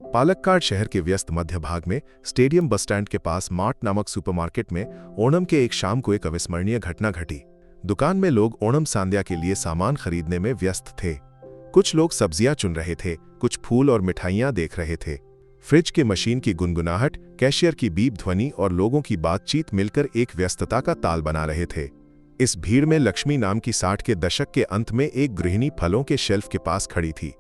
पालक्काड शहर के व्यस्त मध्य भाग में स्टेडियम बस स्टैंड के पास मार्ट नामक सुपरमार्केट में ओणम के एक शाम को एक अविस्मरणीय घटना घटी। दुकान में लोग ओणम सांध्या के लिए सामान खरीदने में व्यस्त थे। कुछ लोग सब्जियां चुन रहे थे, कुछ फूल और मिठाइयां देख रहे थे। फ्रिज के मशीन की गुनगुनाहट, कैशियर की बीप ध्वनि और लोगों की बातचीत मिलकर एक व्यस्तता का ताल बना रहे थे। इस भीड़ में लक्ष्मी नाम की 60 के दशक के अंत में एक गृहिणी फलों के शेल्फ के पास खड़ी थी।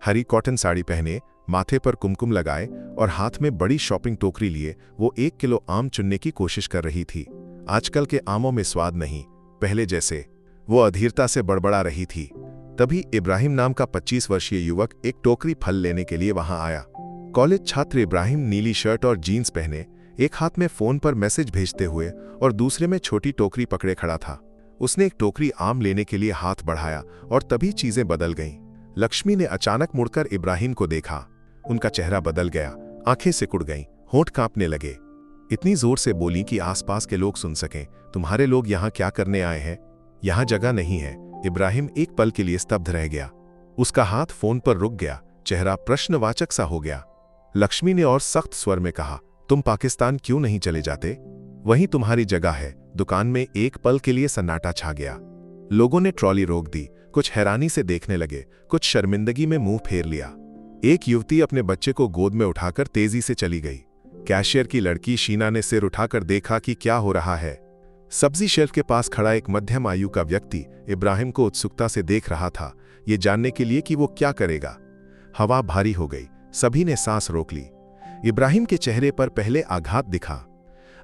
हरी कॉटन साड़ी पहने, माथे पर कुमकुम लगाए और हाथ में बड़ी शॉपिंग टोकरी लिए वो 1 किलो आम चुनने की कोशिश कर रही थी। आजकल के आमों में स्वाद नहीं, पहले जैसे। वो अधीरता से बड़बड़ा रही थी। तभी इब्राहिम नाम का 25 वर्षीय युवक एक टोकरी फल लेने के लिए वहां आया। कॉलेज छात्र इब्राहिम नीली शर्ट और जीन्स पहने, एक हाथ में फोन पर मैसेज भेजते हुए और दूसरे में छोटी टोकरी पकड़े खड़ा था। उसने एक टोकरी आम लेने के लिए हाथ बढ़ाया और तभी चीजें बदल गईं। लक्ष्मी ने अचानक मुड़कर इब्राहिम को देखा। उनका चेहरा बदल गया, आंखें सिकुड़ गईं, होंठ कांपने लगे। इतनी जोर से बोली कि आसपास के लोग सुन सकें, तुम्हारे लोग यहाँ क्या करने आए हैं? यहाँ जगह नहीं है। इब्राहिम एक पल के लिए स्तब्ध रह गया। उसका हाथ फोन पर रुक गया, चेहरा प्रश्नवाचक सा हो गया। लक्ष्मी ने और सख्त स्वर में कहा, तुम पाकिस्तान क्यों नहीं चले जाते? वहीं तुम्हारी जगह है। दुकान में एक पल के लिए सन्नाटा छा गया। लोगों ने ट्रॉली रोक दी, कुछ हैरानी से देखने लगे, कुछ शर्मिंदगी में मुंह फेर लिया। एक युवती अपने बच्चे को गोद में उठाकर तेजी से चली गई। कैशियर की लड़की शीना ने सिर उठाकर देखा कि क्या हो रहा है। सब्जी शेल्फ के पास खड़ा एक मध्यम आयु का व्यक्ति इब्राहिम को उत्सुकता से देख रहा था, ये जानने के लिए कि वो क्या करेगा। हवा भारी हो गई, सभी ने सांस रोक ली। इब्राहिम के चेहरे पर पहले आघात दिखा,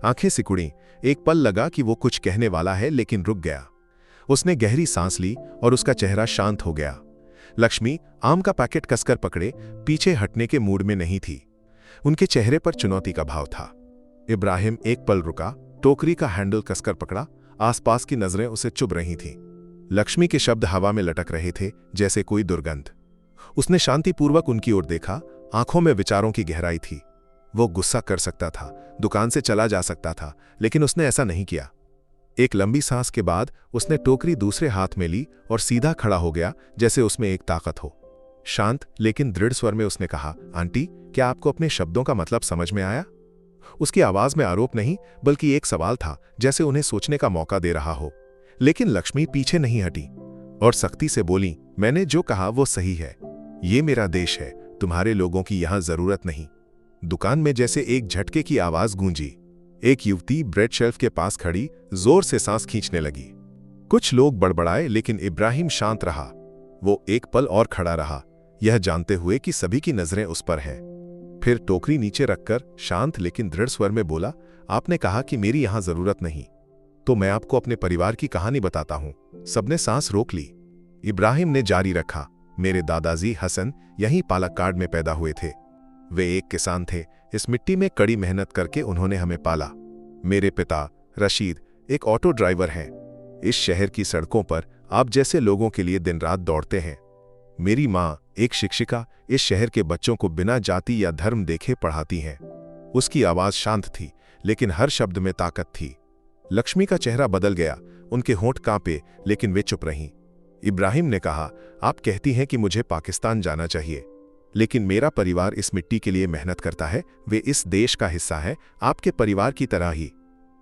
आंखें सिकुड़ी। एक पल लगा कि वो कुछ कहने वाला है, लेकिन रुक गया। उसने गहरी सांस ली और उसका चेहरा शांत हो गया। लक्ष्मी आम का पैकेट कसकर पकड़े, पीछे हटने के मूड में नहीं थी। उनके चेहरे पर चुनौती का भाव था। इब्राहिम एक पल रुका, टोकरी का हैंडल कसकर पकड़ा। आसपास की नजरें उसे चुभ रही थीं। लक्ष्मी के शब्द हवा में लटक रहे थे, जैसे कोई दुर्गंध। उसने शांतिपूर्वक उनकी ओर देखा, आंखों में विचारों की गहराई थी। वो गुस्सा कर सकता था, दुकान से चला जा सकता था, लेकिन उसने ऐसा नहीं किया। एक लंबी सांस के बाद उसने टोकरी दूसरे हाथ में ली और सीधा खड़ा हो गया, जैसे उसमें एक ताकत हो। शांत लेकिन दृढ़ स्वर में उसने कहा, आंटी, क्या आपको अपने शब्दों का मतलब समझ में आया? उसकी आवाज में आरोप नहीं, बल्कि एक सवाल था, जैसे उन्हें सोचने का मौका दे रहा हो। लेकिन लक्ष्मी पीछे नहीं हटी और सख्ती से बोली, मैंने जो कहा वो सही है। ये मेरा देश है, तुम्हारे लोगों की यहां जरूरत नहीं। दुकान में जैसे एक झटके की आवाज गूंजी। एक युवती ब्रेड शेल्फ के पास खड़ी जोर से सांस खींचने लगी। कुछ लोग बड़बड़ाए, लेकिन इब्राहिम शांत रहा। वो एक पल और खड़ा रहा, यह जानते हुए कि सभी की नजरें उस पर हैं। फिर टोकरी नीचे रखकर शांत लेकिन दृढ़ स्वर में बोला, आपने कहा कि मेरी यहां जरूरत नहीं, तो मैं आपको अपने परिवार की कहानी बताता हूं। सबने सांस रोक ली। इब्राहिम ने जारी रखा, मेरे दादाजी हसन यहीं पालक्काड में पैदा हुए थे। वे एक किसान थे। इस मिट्टी में कड़ी मेहनत करके उन्होंने हमें पाला। मेरे पिता रशीद एक ऑटो ड्राइवर हैं। इस शहर की सड़कों पर आप जैसे लोगों के लिए दिन रात दौड़ते हैं। मेरी माँ एक शिक्षिका इस शहर के बच्चों को बिना जाति या धर्म देखे पढ़ाती हैं। उसकी आवाज शांत थी, लेकिन हर शब्द में ताकत थी। लक्ष्मी का चेहरा बदल गया, उनके होंठ कांपे, लेकिन वे चुप रहीं। इब्राहिम ने कहा, आप कहती हैं कि मुझे पाकिस्तान जाना चाहिए, लेकिन मेरा परिवार इस मिट्टी के लिए मेहनत करता है। वे इस देश का हिस्सा है, आपके परिवार की तरह ही।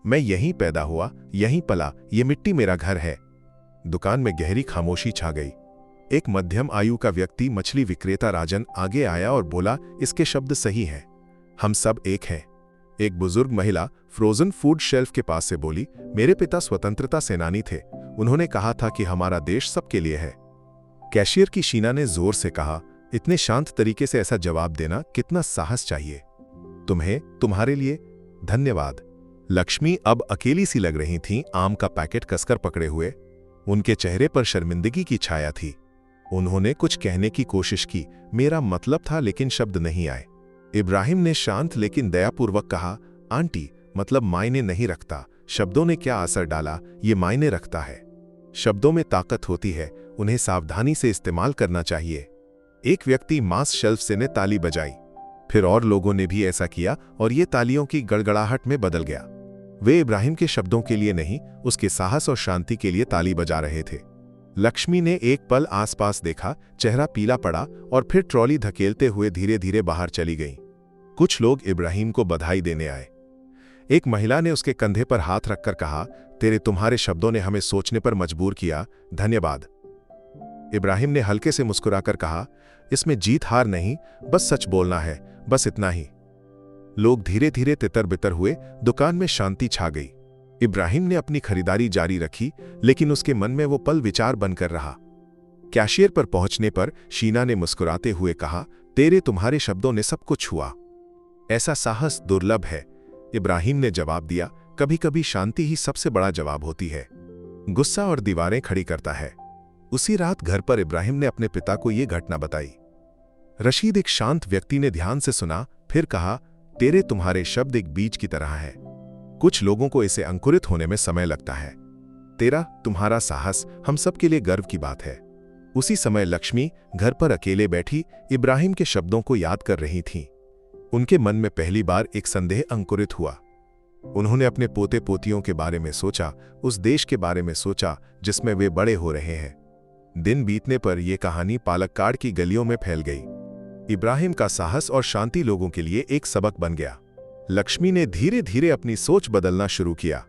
मैं यहीं पैदा हुआ, यहीं पला, ये मिट्टी मेरा घर है। दुकान में गहरी खामोशी छा गई। एक मध्यम आयु का व्यक्ति मछली विक्रेता राजन आगे आया और बोला, इसके शब्द सही हैं, हम सब एक हैं। एक बुजुर्ग महिला फ्रोजन फूड शेल्फ के पास से बोली, मेरे पिता स्वतंत्रता सेनानी थे, उन्होंने कहा था कि हमारा देश सबके लिए है। कैशियर की शीना ने जोर से कहा, इतने शांत तरीके से ऐसा जवाब देना कितना साहस चाहिए। तुम्हें, तुम्हारे लिए धन्यवाद। लक्ष्मी अब अकेली सी लग रही थीं, आम का पैकेट कसकर पकड़े हुए। उनके चेहरे पर शर्मिंदगी की छाया थी। उन्होंने कुछ कहने की कोशिश की, मेरा मतलब था, लेकिन शब्द नहीं आए। इब्राहिम ने शांत लेकिन दयापूर्वक कहा, आंटी, मतलब मायने नहीं रखता, शब्दों ने क्या असर डाला, ये मायने रखता है। शब्दों में ताकत होती है, उन्हें सावधानी से इस्तेमाल करना चाहिए। एक व्यक्ति मांस शेल्फ से ने ताली बजाई, फिर और लोगों ने भी ऐसा किया और ये तालियों की गड़गड़ाहट में बदल गया। वे इब्राहिम के शब्दों के लिए नहीं, उसके साहस और शांति के लिए ताली बजा रहे थे। लक्ष्मी ने एक पल आसपास देखा, चेहरा पीला पड़ा और फिर ट्रॉली धकेलते हुए धीरे धीरे बाहर चली गई। कुछ लोग इब्राहिम को बधाई देने आए। एक महिला ने उसके कंधे पर हाथ रखकर कहा, तुम्हारे शब्दों ने हमें सोचने पर मजबूर किया, धन्यवाद। इब्राहिम ने हल्के से मुस्कुराकर कहा, इसमें जीत हार नहीं, बस सच बोलना है, बस इतना ही। लोग धीरे धीरे तितर बितर हुए, दुकान में शांति छा गई। इब्राहिम ने अपनी खरीदारी जारी रखी, लेकिन उसके मन में वो पल विचार बनकर रहा। कैशियर पर पहुंचने पर शीना ने मुस्कुराते हुए कहा, तुम्हारे शब्दों ने सब कुछ छुआ। ऐसा साहस दुर्लभ है, इब्राहिम ने जवाब दिया। कभी कभी शांति ही सबसे बड़ा जवाब होती है। गुस्सा और दीवारें खड़ी करता है। उसी रात घर पर इब्राहिम ने अपने पिता को यह घटना बताई। रशीद एक शांत व्यक्ति ने ध्यान से सुना, फिर कहा, तुम्हारे शब्द एक बीज की तरह है। कुछ लोगों को इसे अंकुरित होने में समय लगता है। तुम्हारा साहस हम सबके लिए गर्व की बात है। उसी समय लक्ष्मी घर पर अकेले बैठी इब्राहिम के शब्दों को याद कर रही थीं। उनके मन में पहली बार एक संदेह अंकुरित हुआ। उन्होंने अपने पोते पोतियों के बारे में सोचा, उस देश के बारे में सोचा जिसमें वे बड़े हो रहे हैं। दिन बीतने पर यह कहानी पालक्काड़ की गलियों में फैल गई। इब्राहिम का साहस और शांति लोगों के लिए एक सबक बन गया। लक्ष्मी ने धीरे धीरे अपनी सोच बदलना शुरू किया।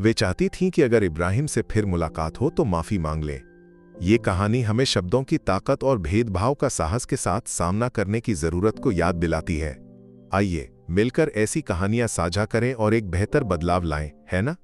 वे चाहती थीं कि अगर इब्राहिम से फिर मुलाकात हो तो माफी मांग लें। ये कहानी हमें शब्दों की ताकत और भेदभाव का साहस के साथ सामना करने की जरूरत को याद दिलाती है। आइए मिलकर ऐसी कहानियां साझा करें और एक बेहतर बदलाव लाएं, है ना?